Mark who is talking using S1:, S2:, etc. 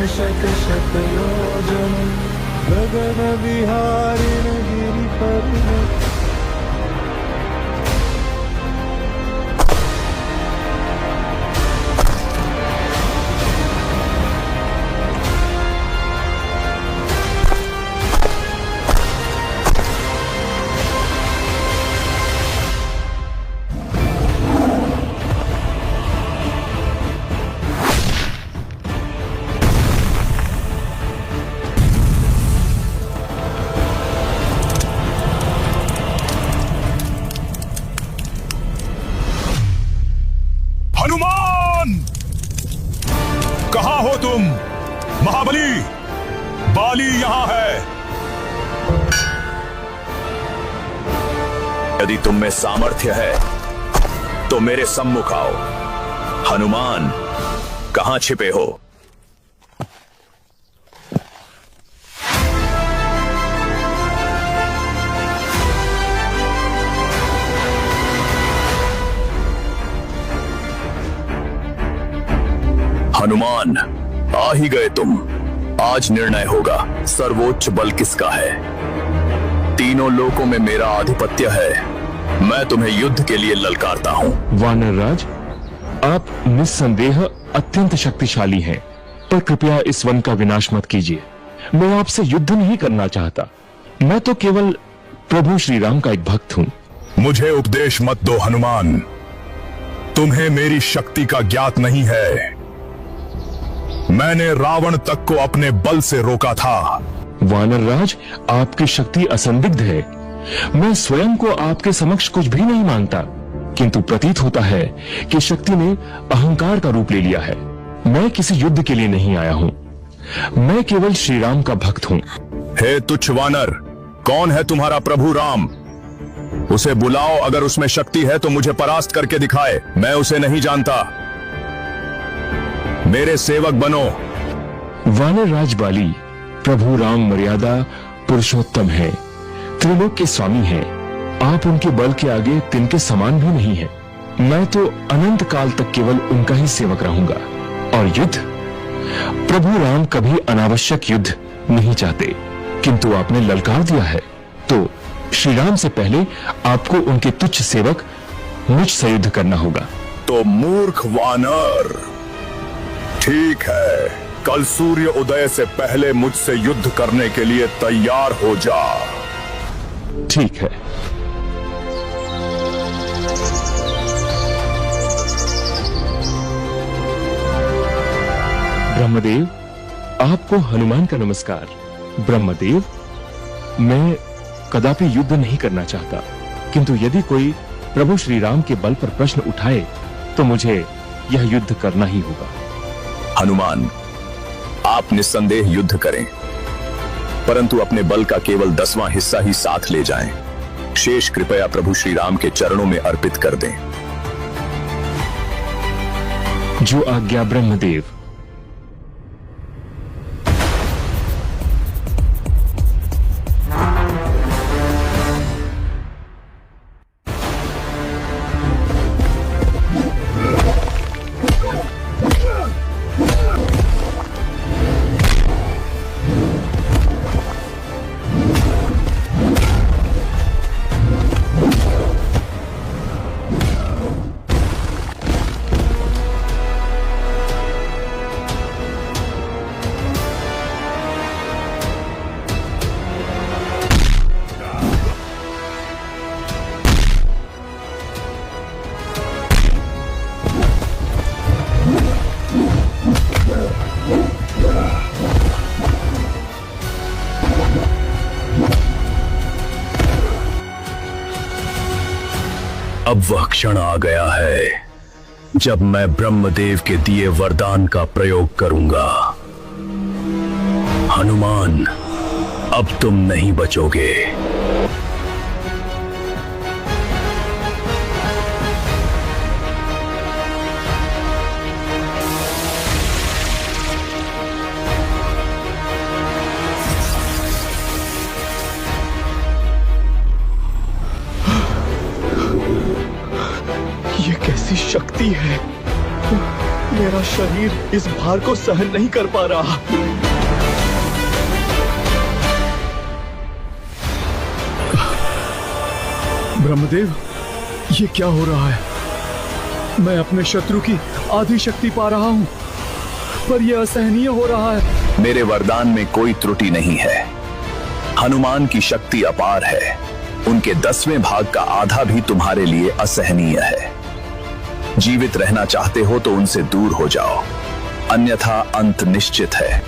S1: शतशतयोजनं गगनविहारिण गिरिपर्वत।
S2: हनुमान, कहां हो तुम? महाबली, बाली यहां है। यदि तुम में सामर्थ्य है तो मेरे सम्मुख आओ। हनुमान, कहां छिपे हो? हनुमान, आ ही गए तुम। आज निर्णय होगा, सर्वोच्च बल किसका है। तीनों लोकों में मेरा आधिपत्य है। मैं तुम्हें युद्ध के लिए ललकारता हूं।
S3: वानर राज, आप निस्संदेह अत्यंत शक्तिशाली हैं, पर कृपया इस वन का विनाश मत कीजिए। मैं आपसे युद्ध नहीं करना चाहता। मैं तो केवल प्रभु श्री राम का एक भक्त हूं।
S2: मुझे उपदेश मत दो हनुमान। तुम्हें मेरी शक्ति का ज्ञात नहीं है। मैंने रावण तक को अपने बल से रोका था।
S3: वानर राज, आपकी शक्ति असंदिग्ध है। मैं स्वयं को आपके समक्ष कुछ भी नहीं मानता, किंतु प्रतीत होता है कि शक्ति ने अहंकार का रूप ले लिया है। मैं किसी युद्ध के लिए नहीं आया हूं। मैं केवल श्री राम का भक्त हूं।
S2: हे तुच्छ वानर, कौन है तुम्हारा प्रभु राम? उसे बुलाओ। अगर उसमें शक्ति है तो मुझे परास्त करके दिखाए। मैं उसे नहीं जानता। मेरे सेवक बनो।
S3: वानर राज बाली, प्रभु राम मर्यादा पुरुषोत्तम है, त्रिलोक के स्वामी हैं। आप उनके बल के आगे तिनके समान भी नहीं हैं। मैं तो अनंत काल तक केवल उनका ही सेवक रहूंगा। और युद्ध, प्रभु राम कभी अनावश्यक युद्ध नहीं चाहते, किंतु आपने ललकार दिया है, तो श्री राम से पहले आपको उनके तुच्छ सेवक मुझसे युद्ध करना होगा।
S2: तो मूर्ख वानर, ठीक है, कल सूर्य उदय से पहले मुझसे युद्ध करने के लिए तैयार हो जा।
S3: ठीक है। ब्रह्मदेव, आपको हनुमान का नमस्कार। ब्रह्मदेव, मैं कदापि युद्ध नहीं करना चाहता, किंतु यदि कोई प्रभु श्री राम के बल पर प्रश्न उठाए तो मुझे यह युद्ध करना ही होगा।
S2: हनुमान, आप निस्संदेह युद्ध करें, परंतु अपने बल का केवल 10वां हिस्सा ही साथ ले जाएं। शेष कृपया प्रभु श्री राम के चरणों में अर्पित कर दें।
S3: जो आज्ञा ब्रह्मदेव।
S2: अब वह क्षण आ गया है जब मैं ब्रह्मदेव के दिए वरदान का प्रयोग करूंगा। हनुमान, अब तुम नहीं बचोगे।
S3: ये कैसी शक्ति है?
S1: मेरा शरीर इस भार को सहन नहीं कर पा रहा। ब्रह्मदेव, ये क्या हो रहा है? मैं अपने शत्रु की आधी शक्ति पा रहा हूं, पर यह असहनीय हो रहा है।
S2: मेरे वरदान में कोई त्रुटि नहीं है। हनुमान की शक्ति अपार है। उनके 10वें भाग का आधा भी तुम्हारे लिए असहनीय है। जीवित रहना चाहते हो तो उनसे दूर हो जाओ, अन्यथा अंत निश्चित है।